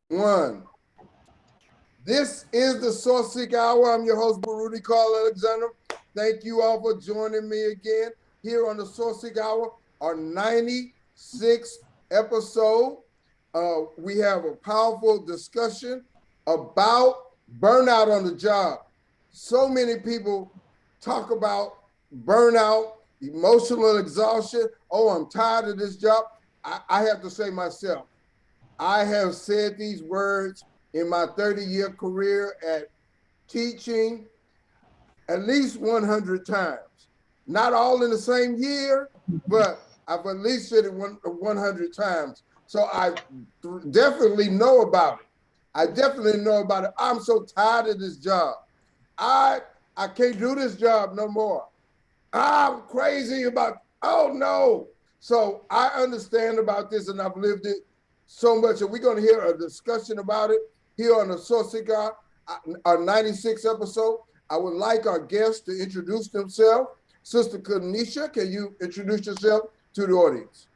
One. This is the Sourceseeker Hour. I'm your host, Baruti Carl Alexander. Thank you all for joining me again here on the Sourceseeker Hour, our 96th episode. We have a powerful discussion about burnout on the job. So many people talk about burnout, emotional exhaustion. Oh, I'm tired of this job. I have to say myself, I have said these words in my 30-year career at teaching at least 100 times. Not all in the same year, but I've at least said it 100 times. So I definitely know about it. I definitely know about it. I'm so tired of this job. I I can't do this job no more. I'm crazy about, oh no. So I understand about this and I've lived it so much. And we're going to hear a discussion about it here on the Sourceseeker, our 96th episode. I would like our guests to introduce themselves. Sister Kenisha, can you introduce yourself to the audience?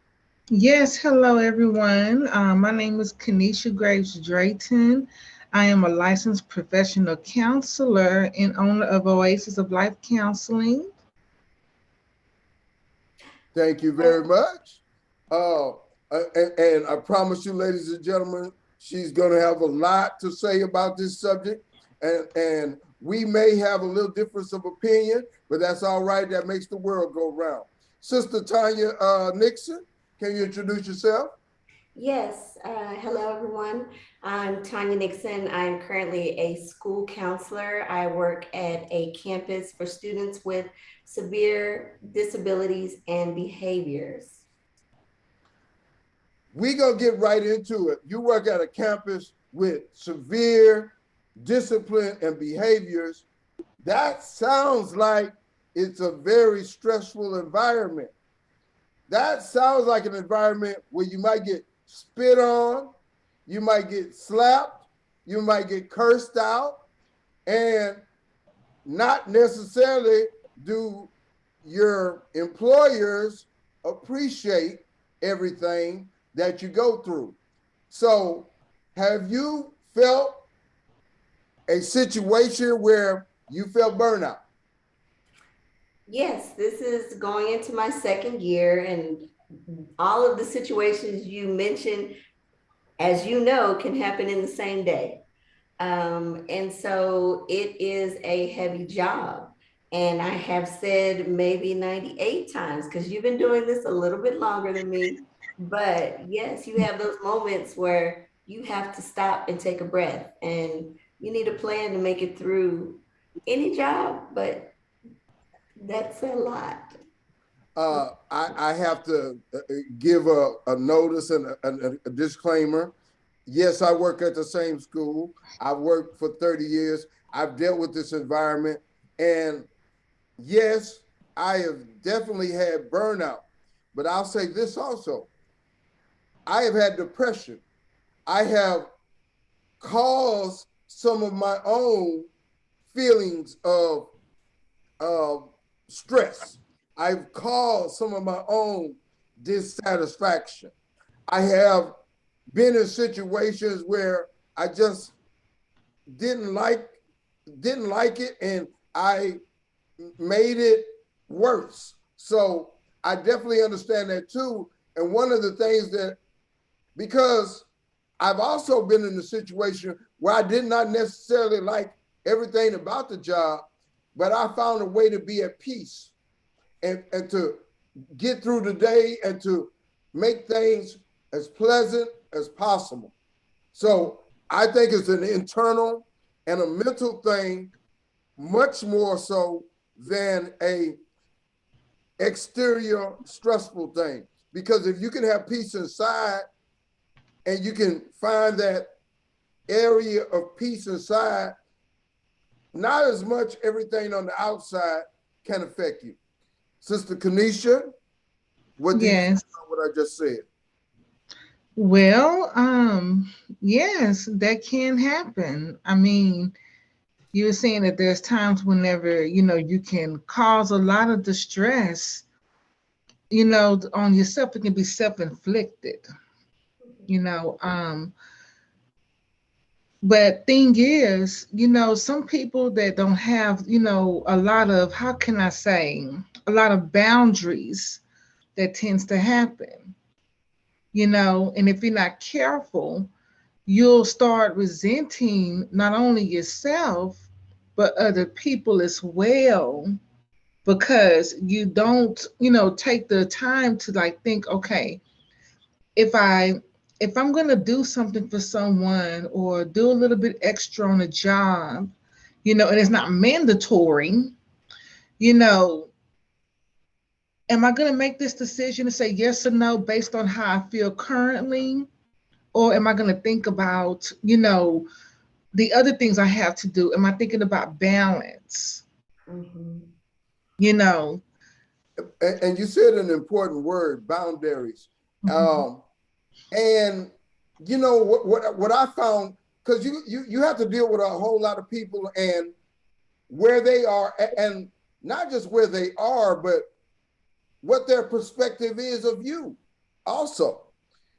Yes, hello everyone. My name is Kenisha Graves Drayton. I am a licensed professional counselor and owner of Oasis of Life Counseling. Thank you very much. Uh, and I promise you, ladies and gentlemen, she's going to have a lot to say about this subject. And we may have a little difference of opinion, but that's all right. That makes the world go round. Sister Tanya Nixon, can you introduce yourself? Yes, hello everyone. I'm Tanya Nixon. I'm currently a school counselor. I work at a campus for students with severe disabilities and behaviors. We going to get right into it. You work at a campus with severe discipline and behaviors. That sounds like it's a very stressful environment. That sounds like an environment where you might get spit on, you might get slapped, you might get cursed out, and not necessarily do your employers appreciate everything that you go through. So, have you felt a situation where you felt burnout? Yes, this is going into my second year, and all of the situations you mentioned, as you know, can happen in the same day. And so it is a heavy job. And I have said maybe 98 times, because you've been doing this a little bit longer than me. But yes, you have those moments where you have to stop and take a breath, and you need a plan to make it through any job, but that's a lot. I have to give a notice and a disclaimer. Yes, I work at the same school. I've worked for 30 years. I've dealt with this environment. And yes, I have definitely had burnout. But I'll say this also, I have had depression. I have caused some of my own feelings of stress. I've caused some of my own dissatisfaction. I have been in situations where I just didn't like didn't like it and I made it worse. So I definitely understand that too. And one of the things that, because I've also been in a situation where I did not necessarily like everything about the job, but I found a way to be at peace and to get through the day and to make things as pleasant as possible. So I think it's an internal and a mental thing, much more so than a exterior stressful thing. Because if you can have peace inside and you can find that area of peace inside, not as much everything on the outside can affect you. Sister Kenisha, what do you think Yes. about what I just said? Well, yes, that can happen. I mean, you were saying that there's times whenever, you can cause a lot of distress, on yourself. It can be self-inflicted, you know. But thing is, some people that don't have, a lot of, how can I say, a lot of boundaries, that tends to happen, and if you're not careful, you'll start resenting not only yourself, but other people as well, because you don't, take the time to like think, okay, if I if I'm gonna do something for someone or do a little bit extra on a job, and it's not mandatory, you know, am I gonna make this decision to say yes or no based on how I feel currently? Or am I gonna think about, the other things I have to do? Am I thinking about balance? Mhm. You know? And you said an important word, boundaries. Mhm. Um, and you know what I found, because you have to deal with a whole lot of people and where they are, and not just where they are, but what their perspective is of you also.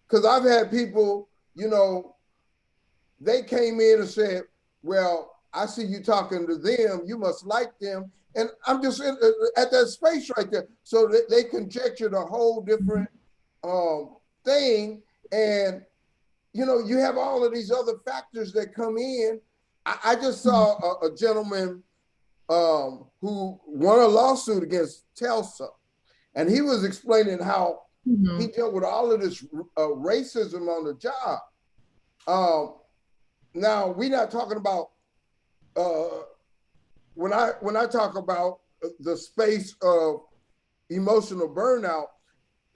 Because I've had people, they came in and said, well, I see you talking to them, you must like them. And I'm just at that space right there. So they conjectured a whole different thing. And, you have all of these other factors that come in. I just saw a gentleman who won a lawsuit against Telsa. And he was explaining how he Mhm. dealt with all of this racism on the job. Um, Now we're not talking about uh, when I talk about the space of emotional burnout.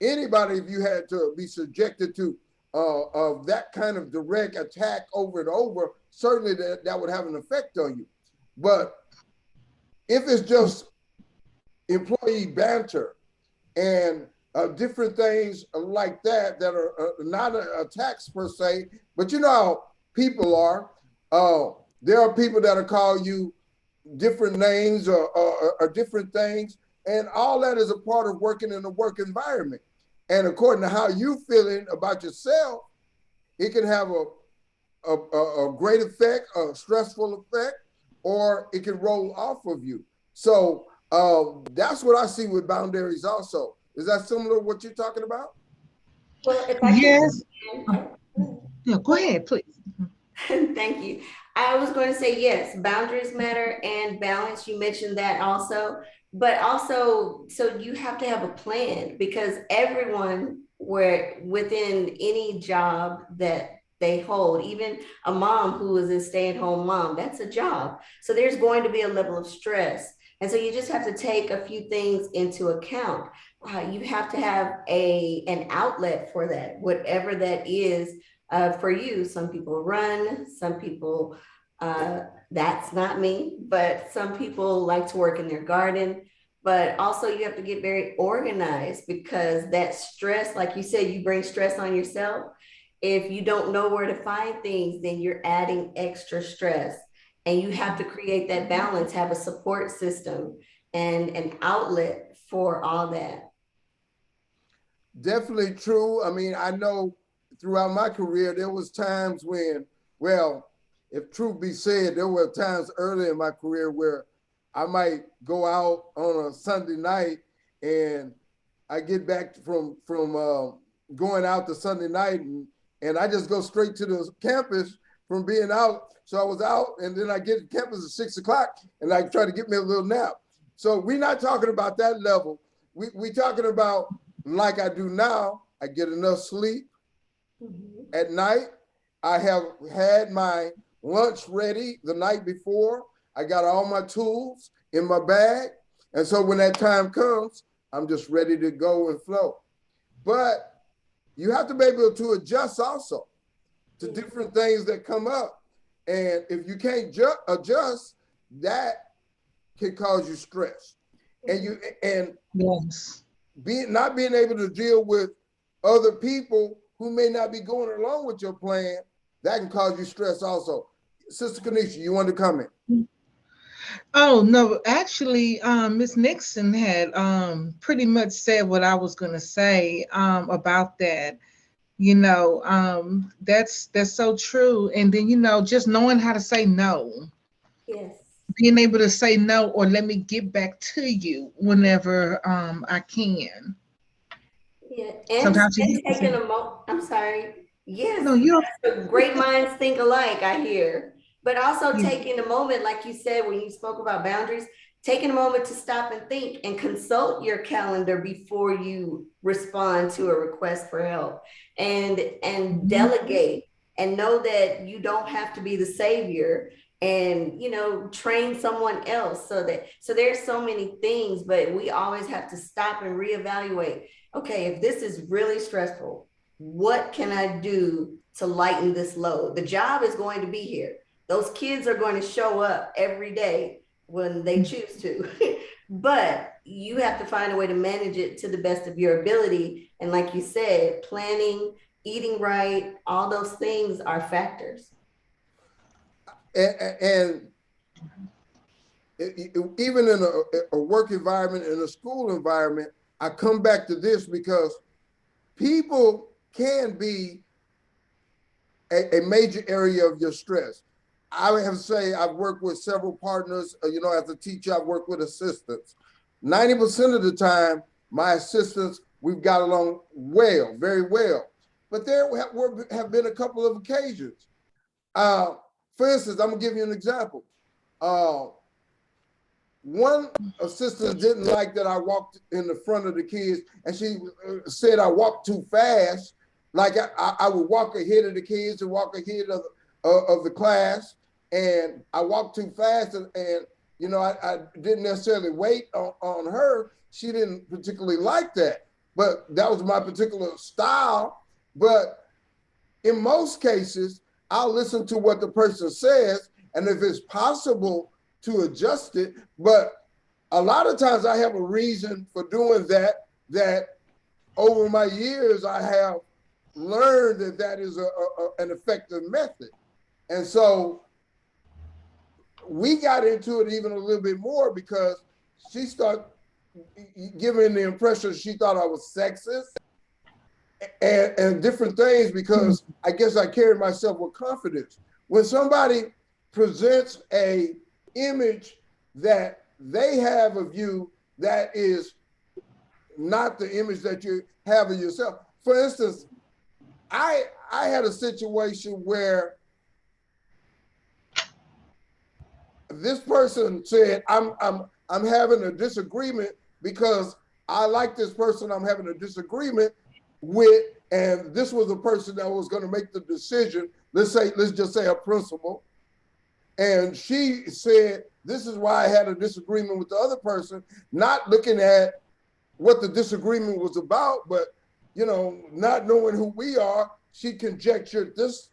Anybody, if you had to be subjected to of that kind of direct attack over and over, certainly that would have an effect on you. But if it's just employee banter and different things like that are not attacks per se, but you know how people are. There are people that'll call you different names or different things, and all that is a part of working in a work environment. And according to how you feeling about yourself, it can have a great effect, a stressful effect, or it can roll off of you. So that's what I see with boundaries also. Is that similar to what you're talking about? Well, if I can, Yes. Oh, oh, yeah, go go ahead. ahead, please. Thank you. I was going to say yes, boundaries matter and balance. You mentioned that also, but also, so you have to have a plan because everyone where within any job that they hold, even a mom who is a stay-at-home mom, that's a job. So there's going to be a level of stress. And so you just have to take a few things into account. You have to have an outlet for that, whatever that is for you. Some people run, some people, uh, that's not me, but some people like to work in their garden. But also, you have to get very organized because that stress, like you said, you bring stress on yourself. If you don't know where to find things, then you're adding extra stress. And you have to create that balance, have a support system and an outlet for all that. Definitely true. I mean, I know throughout my career there was times when, well, if truth be said, there were times early in my career where I might go out on a Sunday night and I get back from going out the Sunday night and I just go straight to the campus from being out. So I was out and then I get to campus at 6 o'clock and I try to get me a little nap. So we're not talking about that level. We talking about like I do now. I get enough sleep Mhm. at night. I have had my lunch ready the night before. I got all my tools in my bag. And so when that time comes, I'm just ready to go and flow. But you have to be able to adjust also to different things that come up. And if you can't adjust, that can cause you stress. And Yes. not being able to deal with other people who may not be going along with your plan, that can cause you stress also. Sister Kenisha, you want to comment? Oh no, actually, Miss Nixon had pretty much said what I was gonna say about that. That's so true. And then, just knowing how to say no, Yes. being able to say no, or let me get back to you whenever I can. Yeah, Sometimes you and need to say, taking a moment. I'm sorry. no, Yes, you that's a great minds think alike. I hear, but also don't. taking a moment, like you said when you spoke about boundaries, taking a moment to stop and think and consult your calendar before you respond to a request for help, and Mhm. delegate and know that you don't have to be the savior, and train someone else, so there's so many things, but we always have to stop and reevaluate. Okay, if this is really stressful, what can I do to lighten this load? The job is going to be here. Those kids are going to show up every day when they choose to. But you have to find a way to manage it to the best of your ability. And like you said, planning, eating right, all those things are factors. And even in a work environment, in a school environment, I come back to this because people can be a major area of your stress. I have to say I've worked with several partners. As a teacher, I've worked with assistants. 90% of the time, my assistants, we've got along well, very well. But there have been a couple of occasions. Uh, for instance, I'm gonna give you an example. Uh, One assistant didn't like that I walked in the front of the kids, and she said I walked too fast. Like I would walk ahead of the kids and walk ahead of the class, and I walked too fast, and I didn't necessarily wait on her. She didn't particularly like that, but that was my particular style. But in most cases, I'll listen to what the person says, and if it's possible to adjust it. But a lot of times I have a reason for doing that over my years I have learned that is an effective method. And so we got into it even a little bit more because she started giving the impression she thought I was sexist and different things because I guess I carried myself with confidence. When somebody presents a image that they have of you that is not the image that you have of yourself. For instance, I had a situation where this person said I'm having a disagreement because I like this person I'm having a disagreement with, and this was a person that was going to make the decision. Let's just say a principal, and she said this is why I had a disagreement with the other person, not looking at what the disagreement was about, but not knowing who we are, she conjectured this,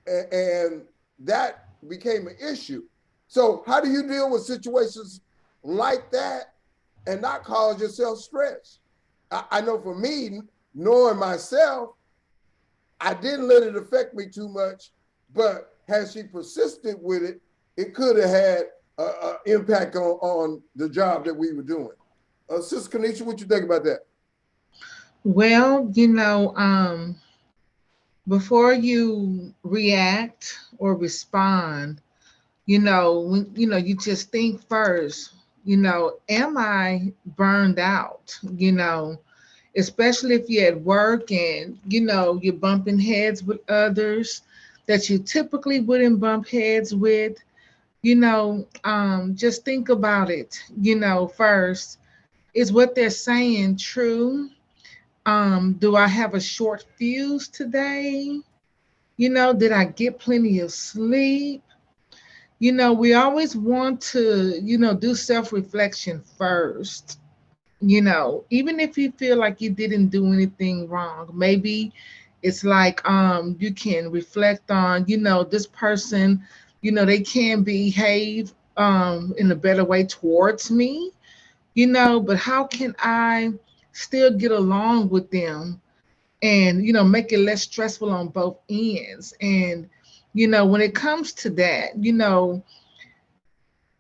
and that became an issue. So, how do you deal with situations like that and not cause yourself stress? I know for me, knowing myself, I didn't let it affect me too much, but had she persisted with it, it could have had an impact on the job that we were doing. Sister Kenisha, what you think about that? Well, before you react or respond, you just think first, am I burned out? Especially if you're at work and you're bumping heads with others that you typically wouldn't bump heads with. Just think about it. First, is what they're saying true? Do I have a short fuse today? Did I get plenty of sleep? We always want to, do self reflection first. Even if you feel like you didn't do anything wrong, maybe it's like you can reflect on, this person, they can behave in a better way towards me, but how can I still get along with them and make it less stressful on both ends? And when it comes to that,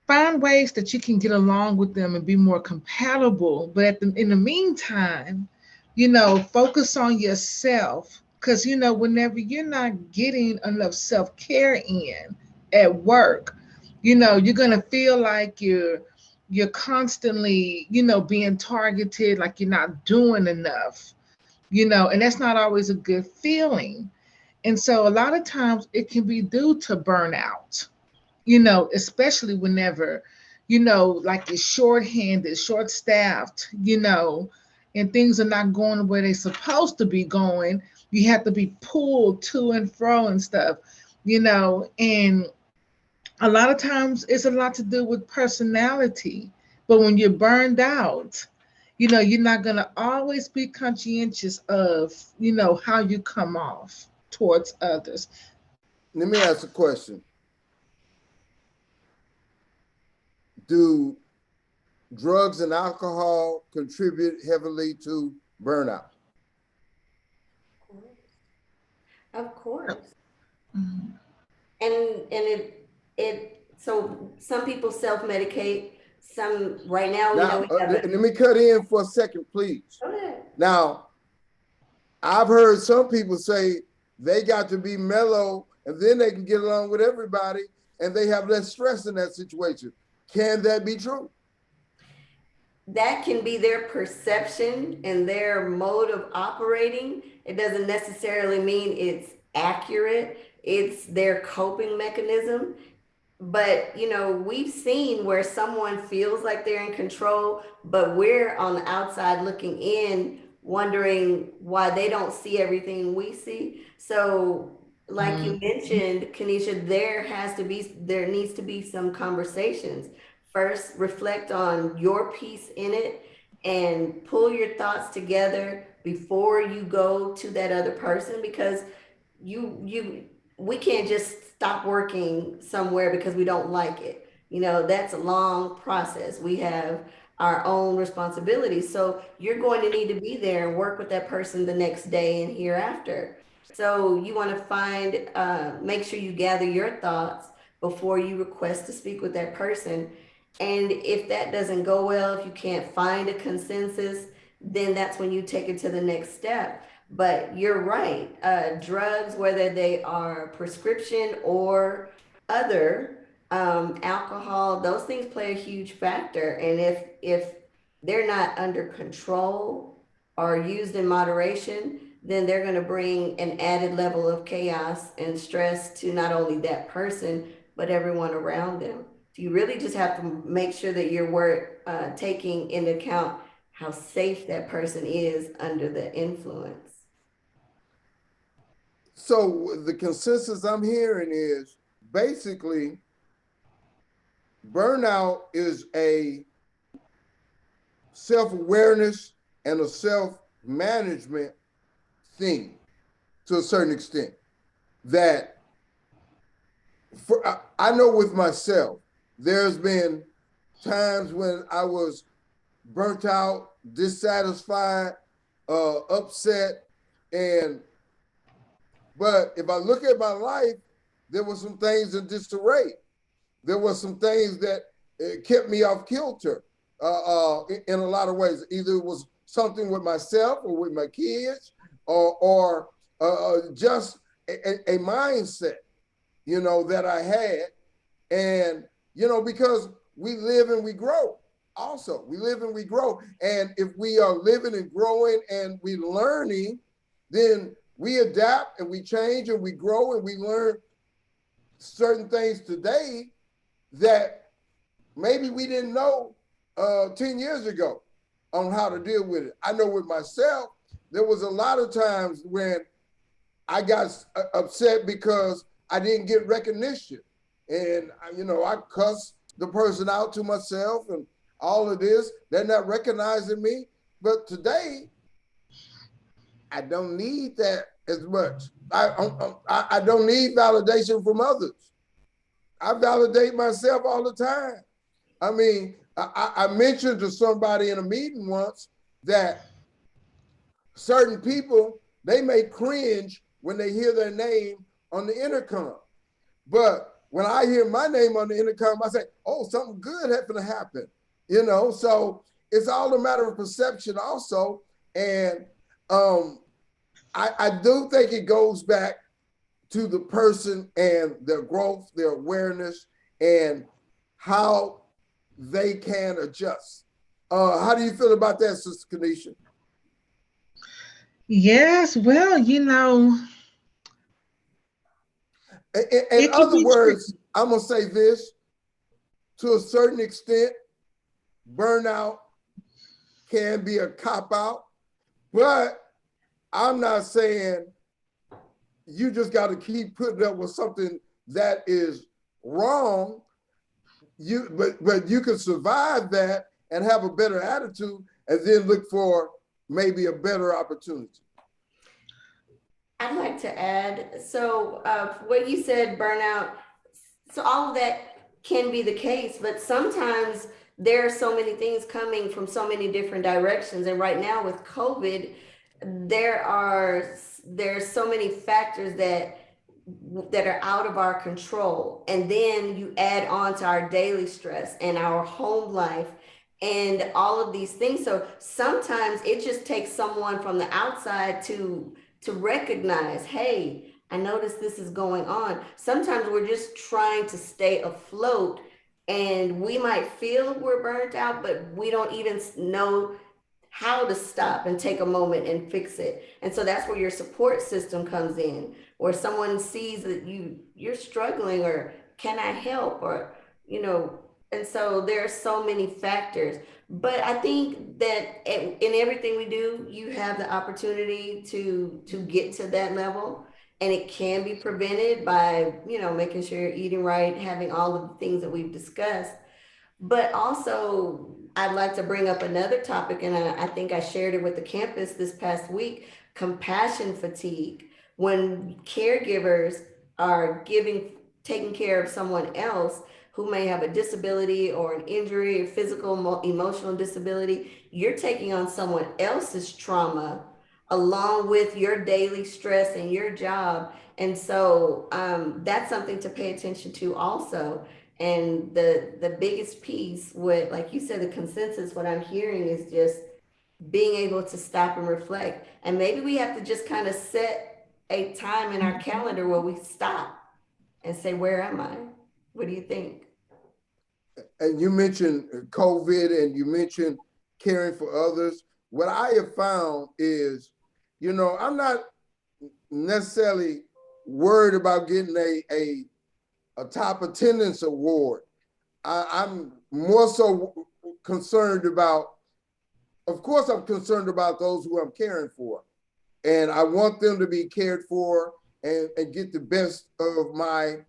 find ways that you can get along with them and be more compatible. But in the meantime, focus on yourself Because, whenever you're not getting enough self care in at work, you're going to feel like you're constantly, being targeted, like you're not doing enough, and that's not always a good feeling. And so a lot of times it can be due to burnout, especially whenever, like it's shorthanded, short staffed, and things are not going the way they're supposed to be going. You have to be pulled to and fro and stuff, and a lot of times it's a lot to do with personality. But when you're burned out, you're not going to always be conscientious of, how you come off towards others. Let me ask a question. Do drugs and alcohol contribute heavily to burnout? Of course. Mhm. And so some people self-medicate. Some right now we know Now, we have let me cut in for a second, please. Now, I've heard some people say they got to be mellow and then they can get along with everybody and they have less stress in that situation. Can that be true? that can be their perception and their mode of operating. It doesn't necessarily mean it's accurate. It's their coping mechanism. But we've seen where someone feels like they're in control, but we're on the outside looking in, wondering why they don't see everything we see. So like you Mhm. mentioned, Kenisha, there needs to be some conversations. First, reflect on your piece in it and pull your thoughts together before you go to that other person, because you we can't just stop working somewhere because we don't like it. That's a long process. We have our own responsibilities, so you're going to need to be there and work with that person the next day and hereafter. So you want to make sure you gather your thoughts before you request to speak with that person. And if that doesn't go well, if you can't find a consensus, then that's when you take it to the next step. But you're right. Drugs, whether they are prescription or other, alcohol, those things play a huge factor. And if they're not under control or used in moderation, then they're going to bring an added level of chaos and stress to not only that person but everyone around them. So you really just have to make sure that taking into account how safe that person is under the influence. So the consensus I'm hearing is basically burnout is a self-awareness and a self-management thing to a certain extent. That I know with myself, there's been times when I was burnt out, dissatisfied, upset, and but if I look at my life, there were some things in disarray. There were some things that kept me off kilter in a lot of ways. Either it was something with myself or with my kids, or just a mindset, that I had, and because we live and we grow. Also, we live and we grow, and if we are living and growing and we learning, then we adapt and we change and we grow and we learn certain things today that maybe we didn't know 10 years ago on how to deal with it. I know with myself, there was a lot of times when I got upset because I didn't get recognition. And, I cussed the person out to myself and all of this. They're not recognizing me. But today, I don't need that as much. I don't need validation from others. I validate myself all the time. I mean, I mentioned to somebody in a meeting once that certain people, they may cringe when they hear their name on the intercom. But when I hear my name on the intercom, I say, oh, something good happened to happen. So it's all a matter of perception also. And I do think it goes back to the person and their growth, their awareness, and how they can adjust. How do you feel about that, Sister Kenisha? Yes, well, In it can other be words, tricky. I'm gonna say this: to a certain extent, burnout can be a cop out, but I'm not saying you just got to keep putting up with something that is wrong. But you can survive that and have a better attitude, and then look for maybe a better opportunity. I'd like to add, so what you said, burnout, so all of that can be the case, but sometimes there are so many things coming from so many different directions. And right now with COVID, there are there's so many factors that are out of our control. And then you add on to our daily stress and our home life and all of these things. So sometimes it just takes someone from the outside to recognize, hey, I notice this is going on. Sometimes we're just trying to stay afloat, and we might feel we're burnt out, but we don't even know how to stop and take a moment and fix it. And so that's where your support system comes in, or someone sees that you're struggling, or can I help, or you know. And so there are so many factors, but I think that in everything we do, you have the opportunity to get to that level, and it can be prevented by making sure you're eating right, having all of the things that we've discussed. But also, I'd like to bring up another topic, and I think I shared it with the campus this past week: compassion fatigue. When caregivers are taking care of someone else who may have a disability or an injury or physical, emotional disability, you're taking on someone else's trauma along with your daily stress and your job. And so that's something to pay attention to also. And the biggest piece, what like you said, the consensus, what I'm hearing is just being able to stop and reflect. And maybe we have to just kind of set a time in our calendar where we stop and say, where am I? What do you think? And you mentioned COVID, and you mentioned caring for others. What I have found is, I'm not necessarily worried about getting a top attendance award. I'm more so concerned about, of course, I'm concerned about those who I'm caring for. And I want them to be cared for and get the best of my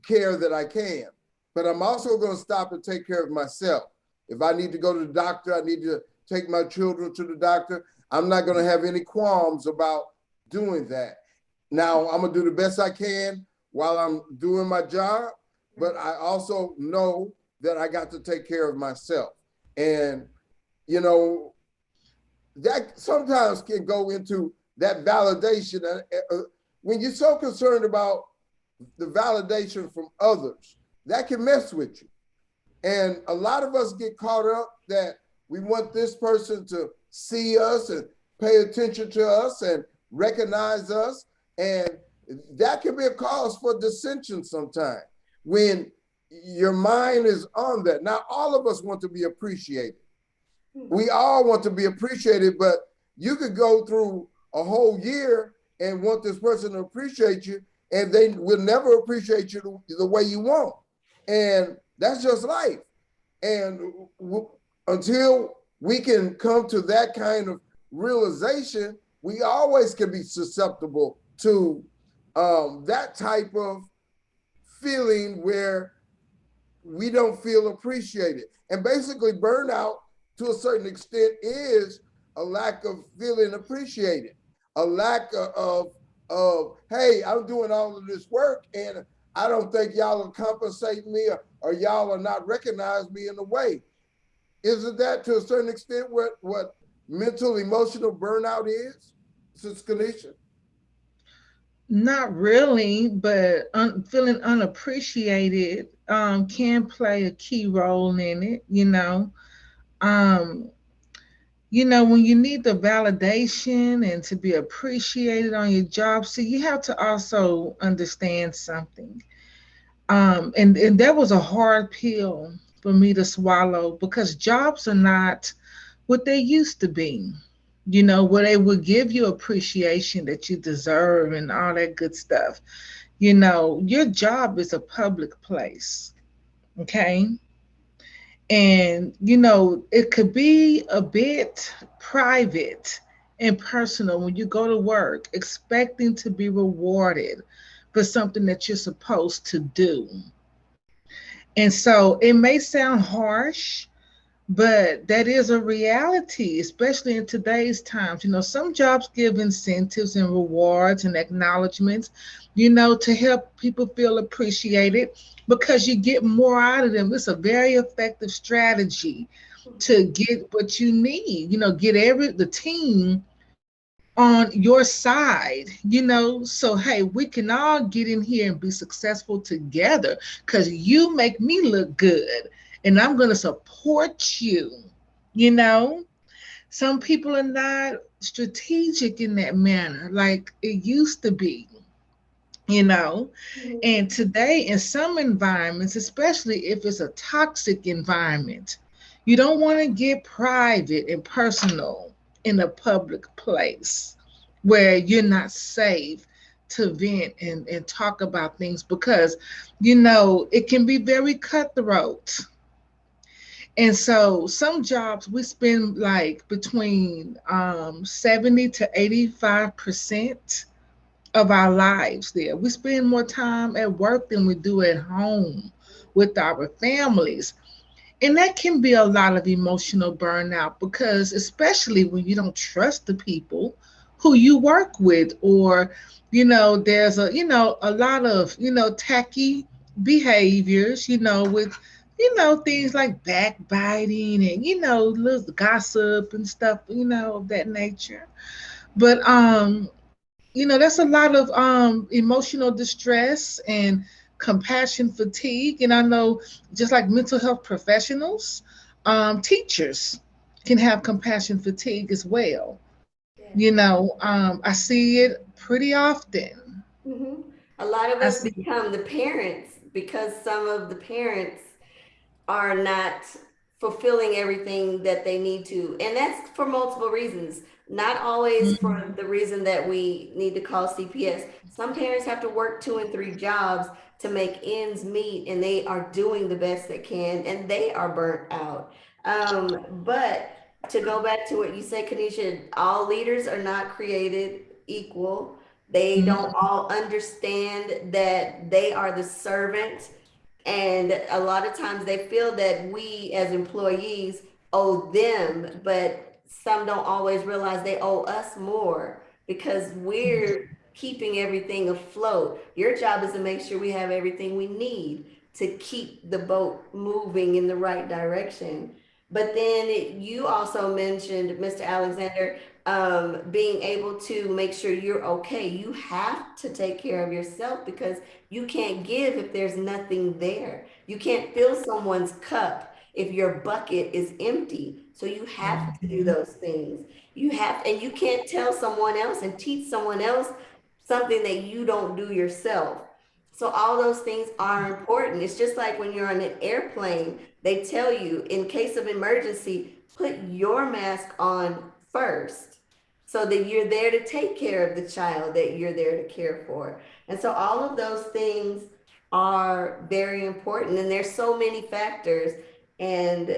care that I can. But I'm also going to stop and take care of myself. If I need to go to the doctor, I need to take my children to the doctor. I'm not going to have any qualms about doing that. Now, I'm going to do the best I can while I'm doing my job, but I also know that I got to take care of myself. And, you know, that sometimes can go into that validation. When you're so concerned about the validation from others, that can mess with you. And a lot of us get caught up that we want this person to see us and pay attention to us and recognize us. And that can be a cause for dissension sometimes when your mind is on that. Now, all of us want to be appreciated. We all want to be appreciated, but you could go through a whole year and want this person to appreciate you, and they will never appreciate you the way you want. And that's just life. And until we can come to that kind of realization, we always can be susceptible to that type of feeling where we don't feel appreciated. And basically, burnout to a certain extent is a lack of feeling appreciated, a lack of hey, I'm doing all of this work and I don't think y'all are compensating me, or y'all are not recognizing me in a way. Isn't that to a certain extent what mental emotional burnout is, Sister Kenisha? Not really, but feeling unappreciated can play a key role in it. Um, when you need the validation and to be appreciated on your job, see, you have to also understand something. And that was a hard pill for me to swallow because jobs are not what they used to be. Where they would give you appreciation that you deserve and all that good stuff. Your job is a public place, okay? And, it could be a bit private and personal when you go to work expecting to be rewarded for something that you're supposed to do. And so it may sound harsh, but that is a reality, especially in today's times. Some jobs give incentives and rewards and acknowledgments, to help people feel appreciated because you get more out of them. It's a very effective strategy to get what you need, get the team on your side, so hey, we can all get in here and be successful together because you make me look good and I'm going to support you. you know some people are not strategic in that manner like it used to be. you know Mhm. and today in some environments, especially if it's a toxic environment, you don't want to get private and personal in a public place where you're not safe to vent and talk about things because it can be very cutthroat. And so some jobs we spend like between 70 to 85% of our lives there. We spend more time at work than we do at home with our families. And that can be a lot of emotional burnout because, especially when you don't trust the people who you work with, or, there's a lot of, tacky behaviors, with, things like backbiting and, little gossip and stuff, of that nature. But that's a lot of emotional distress and compassion fatigue. And I know just like mental health professionals, teachers can have compassion fatigue as well. Yeah. I see it pretty often. Hmm. A lot of I us see it. become the parents because some of the parents are not fulfilling everything that they need to. And that's for multiple reasons, not always Mhm. for the reason that we need to call CPS. Some parents have to work two and three jobs to make ends meet, and they are doing the best they can, and they are burnt out. But to go back to what you said, Kenisha, all leaders are not created equal. They don't all understand that they are the servant, and a lot of times they feel that we as employees owe them, but some don't always realize they owe us more because we're keeping everything afloat. Your job is to make sure we have everything we need to keep the boat moving in the right direction. But then you also mentioned, Mr. Alexander, being able to make sure you're okay. You have to take care of yourself because you can't give if there's nothing there. You can't fill someone's cup if your bucket is empty. So you have to do Mhm. those things. And you can't tell someone else and teach someone else something that you don't do yourself. So all those things are important. It's just like when you're on an airplane, they tell you in case of emergency, put your mask on first so that you're there to take care of the child that you're there to care for. And so all of those things are very important. And there's so many factors. And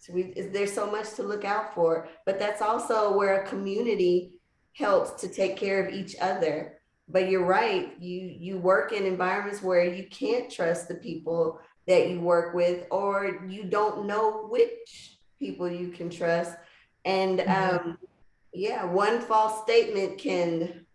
there's so much to look out for. But that's also where a community helps to take care of each other. But you're right. You work in environments where you can't trust the people that you work with, or you don't know which people you can trust. And Yeah. yeah, one false statement can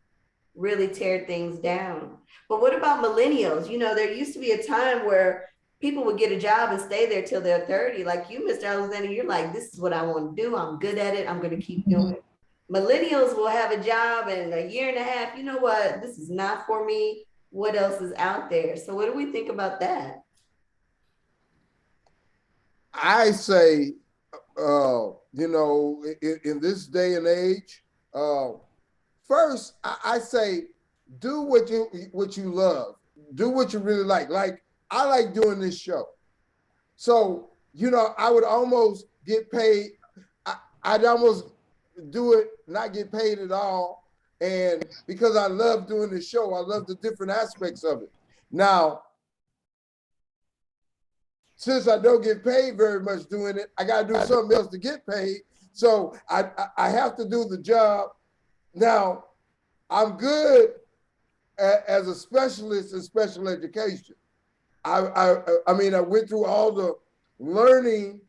really tear things down. But what about millennials? There used to be a time where people would get a job and stay there till they're 30. Like you, Mr. Alexander, you're like, this is what I want to do. I'm good at it. I'm going to keep doing Mhm. it. Millennials will have a job in a year and a half. You know what? This is not for me. What else is out there? So, what do we think about that? I say in this day and age, uh, first I say do what you love, do what you really like. Like I like doing this show, so I would almost get paid. I'd almost do it, not get paid at all, and because I love doing the show, I love the different aspects of it. Now, since I don't get paid very much doing it, I got to do something else to get paid. So I have to do the job. Now, I'm good as a specialist in special education. I mean, I went through all the learning,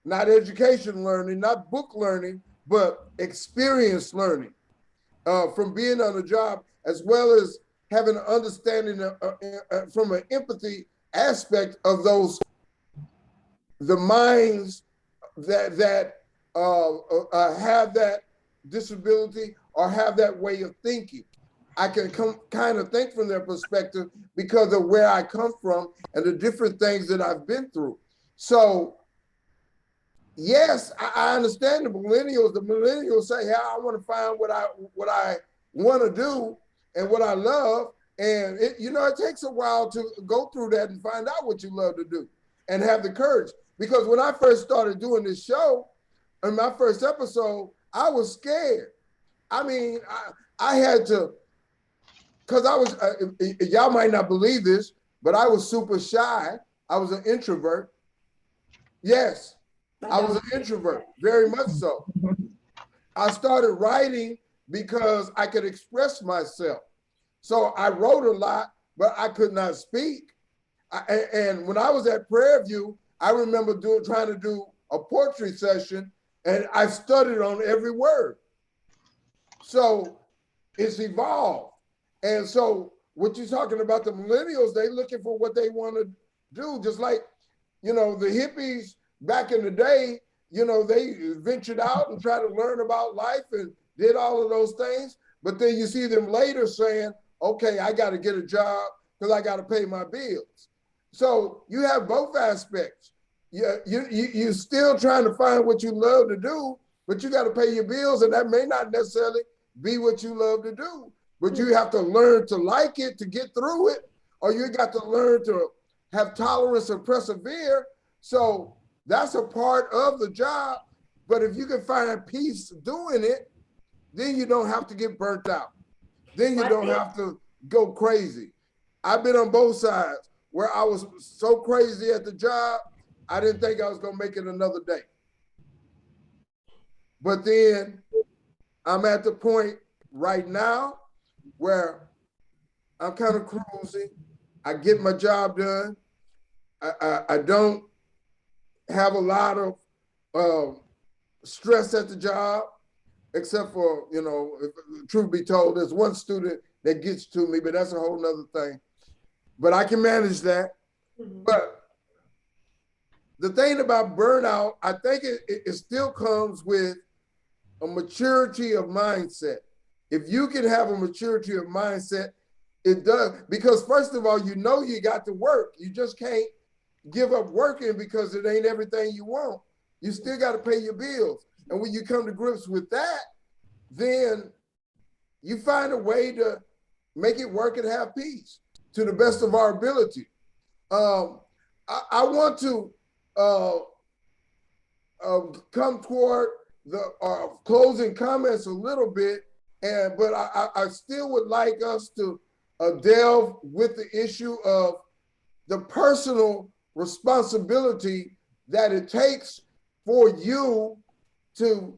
not education learning, not book learning, but experience learning from being on the job, as well as having an understanding from an empathy aspect of the minds that have that disability or have that way of thinking. I can kind of think from their perspective because of where I come from and the different things that I've been through. So, yes, I understand the millennials. The millennials say, "Hey, I want to find what I want to do and what I love." And it takes a while to go through that and find out what you love to do and have the courage. Because when I first started doing this show, in my first episode, I was scared. I mean, I had to, because I was, y'all might not believe this, but I was super shy. I was an introvert. Yes, I was an introvert, very much so. I started writing because I could express myself. So I wrote a lot, but I could not speak. And when I was at Prairie View, I remember trying to do a poetry session, and I studied on every word. So it's evolved. And so what you're talking about, the millennials, they looking for what they want to do, just like, the hippies back in the day, they ventured out and tried to learn about life and did all of those things. But then you see them later saying, okay, I got to get a job because I got to pay my bills. So you have both aspects. You're still trying to find what you love to do, but you got to pay your bills, and that may not necessarily be what you love to do. But you have to learn to like it to get through it, or you got to learn to have tolerance and persevere. So that's a part of the job. But if you can find peace doing it, then you don't have to get burnt out. Then you don't have to go crazy. I've been on both sides where I was so crazy at the job, I didn't think I was going to make it another day. But then I'm at the point right now where I'm kind of cruising. I get my job done. I don't have a lot of stress at the job, except for, truth be told, there's one student that gets to me, but that's a whole nother thing. But I can manage that. Mm-hmm. But the thing about burnout, I think it still comes with a maturity of mindset. If you can have a maturity of mindset, it does. Because first of all, you got to work. You just can't give up working because it ain't everything you want. You still got to pay your bills. And when you come to grips with that, then you find a way to make it work and have peace to the best of our ability. I want to come toward the closing comments a little bit, but I still would like us to delve with the issue of the personal responsibility that it takes for you to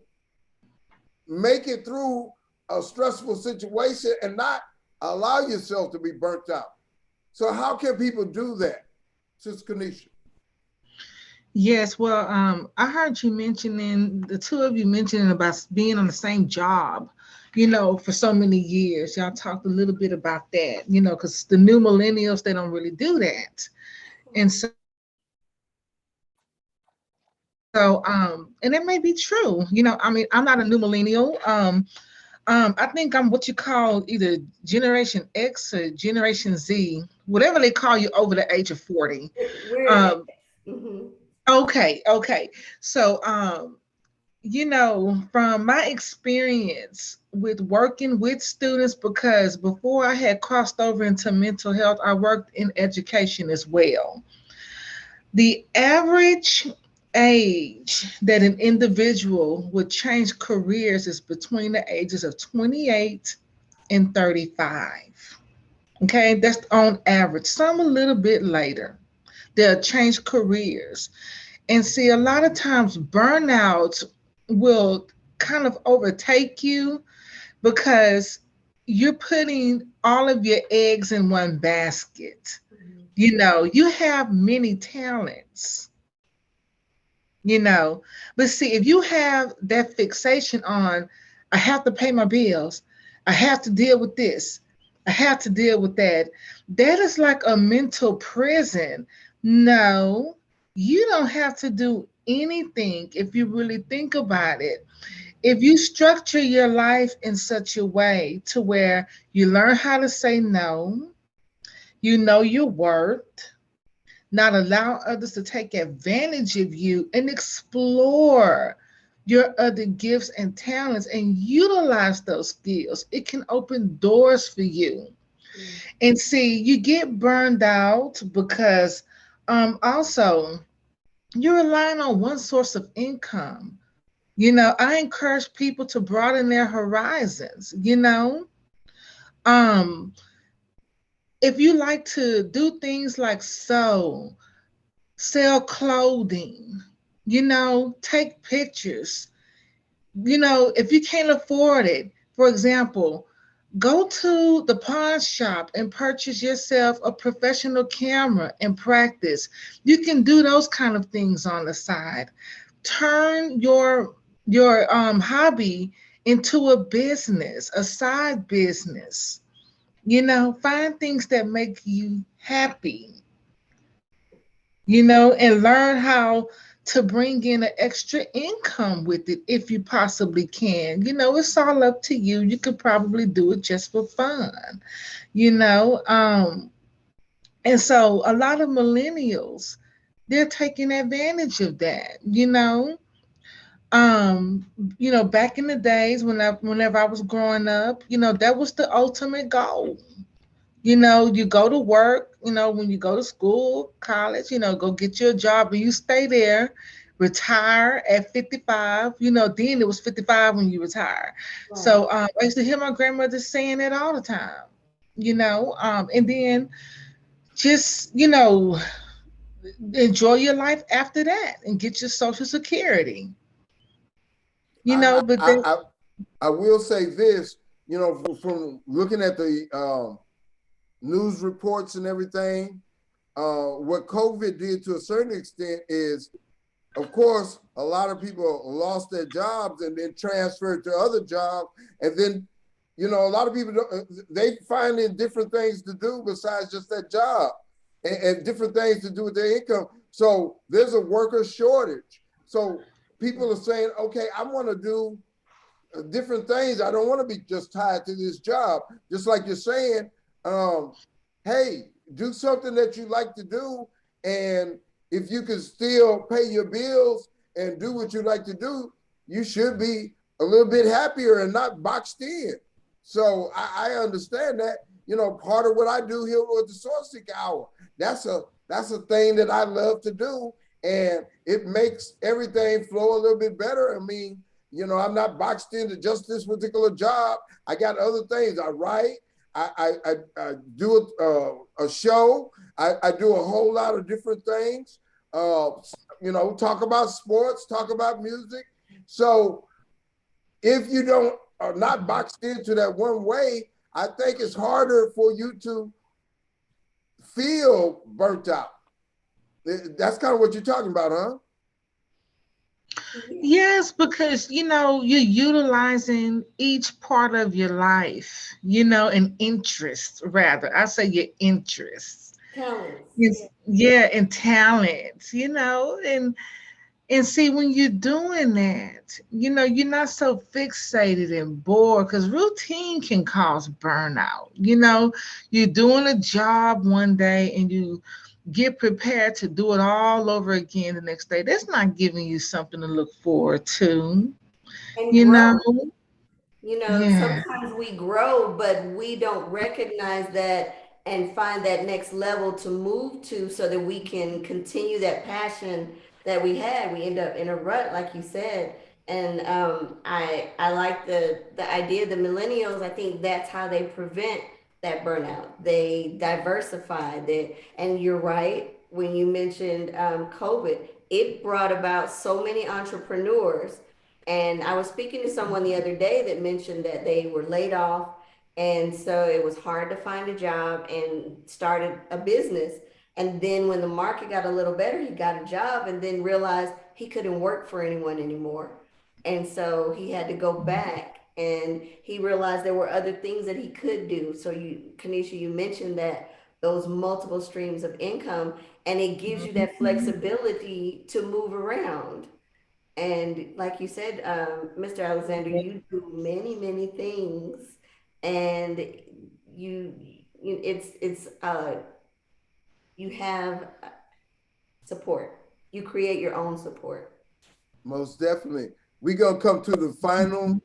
make it through a stressful situation and not allow yourself to be burnt out. So how can people do that, Sister Kenisha? Yes, well, I heard you mentioning, the two of you mentioning about being on the same job, for so many years. Y'all talked a little bit about that, because the new millennials, they don't really do that. And and it may be true, I'm not a new millennial. I think I'm what you call either Generation X or Generation Z, whatever they call you over the age of 40. Okay. So From my experience with working with students, because before I had crossed over into mental health, I worked in education as well. The average age that an individual would change careers is between the ages of 28 and 35. Okay, that's on average. Some a little bit later. They'll change careers. And see, a lot of times burnout will kind of overtake you because you're putting all of your eggs in one basket. You have many talents, you know. But see, if you have that fixation on, I have to pay my bills, I have to deal with this, I have to deal with that, that is like a mental prison. No, you don't have to do anything if you really think about it. If you structure your life in such a way to where you learn how to say no, you know your worth, not allow others to take advantage of you, and explore your other gifts and talents and utilize those skills. It can open doors for you. And see, you get burned out because also you're relying on one source of income. I encourage people to broaden their horizons. Um, if you like to do things like sew, sell clothing, take pictures. If you can't afford it, for example, go to the pawn shop and purchase yourself a professional camera and practice. You can do those kind of things on the side. Turn your hobby into a business, a side business. Find things that make you happy, and learn how to bring in an extra income with it if you possibly can. It's all up to you. You could probably do it just for fun, you know. And so a lot of millennials, they're taking advantage of that, um back in the days whenever I was growing up, that was the ultimate goal. You go to work, when you go to school, college, go get you a job and you stay there, retire at 55. Then it was 55 when you retire. Right. So I used to hear my grandmother saying it all the time, and then just, enjoy your life after that and get your Social Security, I, but I, then, I, I will say this, from looking at the news reports and everything, what COVID did to a certain extent is, of course, a lot of people lost their jobs and then transferred to other jobs. And then, a lot of people, they finding different things to do besides just that job, and different things to do with their income. So there's a worker shortage. So people are saying, okay, I want to do different things. I don't want to be just tied to this job. Just like you're saying, um, hey, do something that you like to do. And if you can still pay your bills and do what you like to do, you should be a little bit happier and not boxed in. So I understand that. Part of what I do here with the Sourceseeker Hour, that's a thing that I love to do, and it makes everything flow a little bit better. I mean, I'm not boxed into just this particular job. I got other things. I write. I do a show. I do a whole lot of different things. Talk about sports, talk about music. So if you don't are not boxed into that one way, I think it's harder for you to feel burnt out. That's kind of what you're talking about, huh? yes, because you're utilizing each part of your life, and interests, rather. I say your interests. Talents. Yes, yeah, and talents, and see, when you're doing that, you're not so fixated and bored, because routine can cause burnout. You're doing a job one day and get prepared to do it all over again the next day. That's not giving you something to look forward to, And you know? grow. You know, Yeah. sometimes we grow, but we don't recognize that and find that next level to move to so that we can continue that passion that we had. We end up in a rut, like you said. And I like the idea of the millennials. I think that's how they prevent that burnout. They diversify. And you're right when you mentioned COVID. It brought about so many entrepreneurs, and I was speaking to someone the other day that mentioned that they were laid off. And so it was hard to find a job and started a business. And then when the market got a little better, he got a job and then realized he couldn't work for anyone anymore. And so he had to go back and he realized there were other things that he could do. So you, Kenisha, you mentioned that those multiple streams of income, and it gives you that flexibility to move around. And like you said, Mr. Alexander, you do many, many things, and it's you have support. You create your own support. Most definitely. We're going to come to the final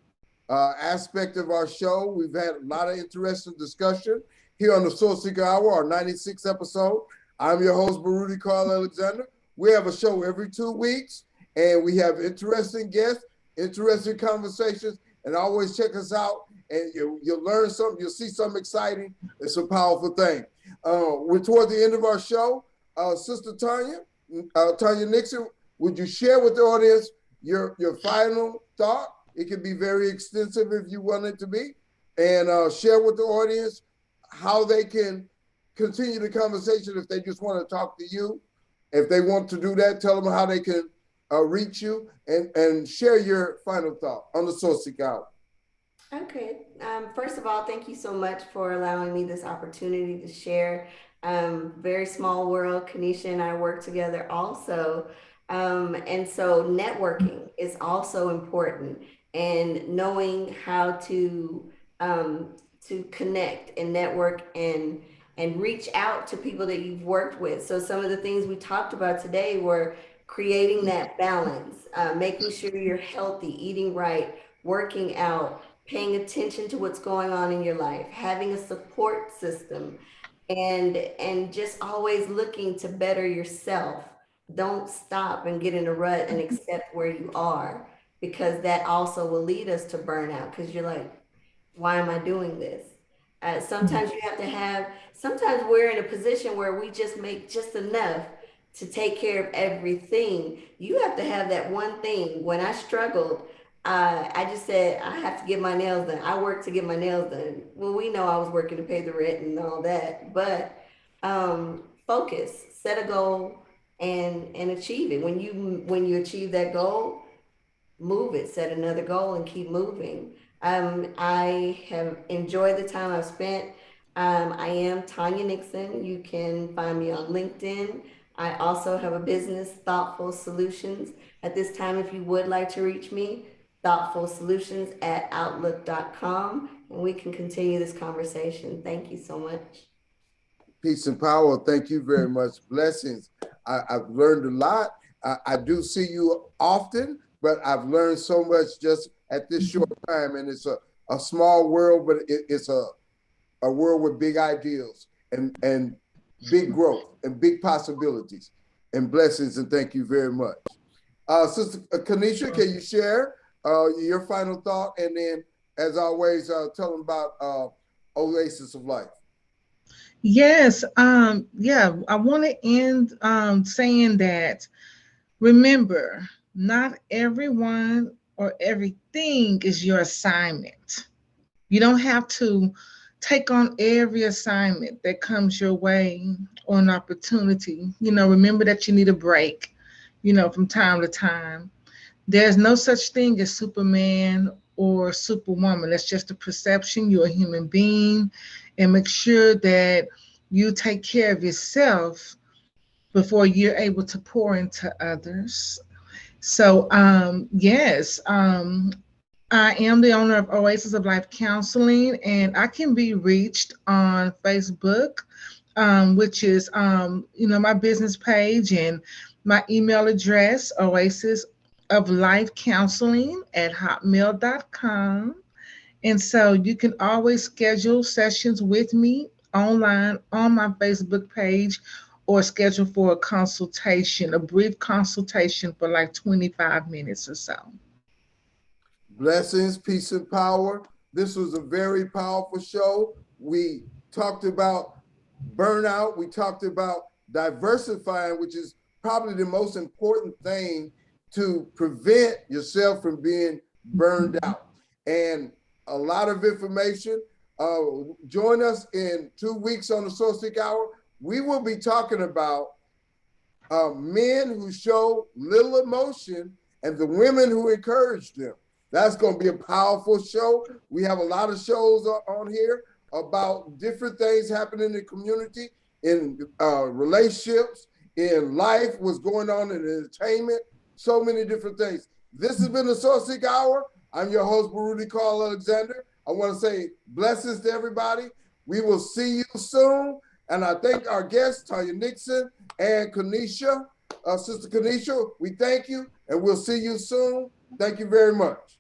aspect of our show. We've had a lot of interesting discussion here on the Sourceseeker Hour, our 96th episode. I'm your host, Baruti Carl Alexander. We have a show every 2 weeks, and we have interesting guests, interesting conversations, and always check us out, and you'll learn something. You'll see something exciting. It's a powerful thing. We're toward the end of our show. Sister Tanya, Tanya Nixon, would you share with the audience your final thought? It can be very extensive if you want it to be, and share with the audience how they can continue the conversation if they just want to talk to you. If they want to do that, tell them how they can reach you, and share your final thought on the Sourceseeker Hour. Okay. First of all, thank you so much for allowing me this opportunity to share. Very small world. Kenisha and I work together also. And so networking is also important, and knowing how to connect and network and reach out to people that you've worked with. So some of the things we talked about today were creating that balance, making sure you're healthy, eating right, working out, paying attention to what's going on in your life, having a support system, and just always looking to better yourself. Don't stop and get in a rut and accept where you are, because that also will lead us to burnout, because you're like, why am I doing this? Sometimes you have to have, sometimes we're in a position where we just make just enough to take care of everything. You have to have that one thing. When I struggled, I just said, I have to get my nails done. I work to get my nails done. Well, we know I was working to pay the rent and all that, but focus, set a goal, and achieve it. When you achieve that goal, move it, set another goal, and keep moving. I have enjoyed the time I've spent. I am Tanya Nixon. You can find me on LinkedIn. I also have a business, Thoughtful Solutions. At this time, if you would like to reach me, thoughtfulsolutions@outlook.com, and we can continue this conversation. Thank you so much. Peace and power. Thank you very much. Blessings. I've learned a lot. I do see you often, but I've learned so much just at this short time. And it's a small world, but it's a world with big ideals and big growth and big possibilities and blessings. And thank you very much. Sister Kenisha, can you share your final thought? And then, as always, tell them about Oasis of Life. Yes. Yeah, I want to end saying that, remember, not everyone or everything is your assignment. You don't have to take on every assignment that comes your way or an opportunity. Remember that you need a break, from time to time. There's no such thing as Superman or Superwoman. That's just a perception. You're a human being, and make sure that you take care of yourself before you're able to pour into others. So, yes, I am the owner of Oasis of Life Counseling, and I can be reached on Facebook which is my business page and my email address, oasis of life counseling at hotmail.com. And so you can always schedule sessions with me online on my Facebook page or schedule for a consultation, a brief consultation for like 25 minutes or so. Blessings, peace, and power. This was a very powerful show. We talked about burnout. We talked about diversifying, which is probably the most important thing to prevent yourself from being burned Mhm. out. And a lot of information. Join us in 2 weeks on the Sourceseeker Hour. We will be talking about men who show little emotion and the women who encourage them. That's going to be a powerful show. We have a lot of shows on here about different things happening in the community, in relationships, in life, what's going on in entertainment, so many different things. This has been the Sourceseeker Hour. I'm your host, Baruti Carl Alexander. I want to say blessings to everybody. We will see you soon. And I thank our guests, Tanya Nixon and Kenisha, Sister Kenisha. We thank you, and we'll see you soon. Thank you very much.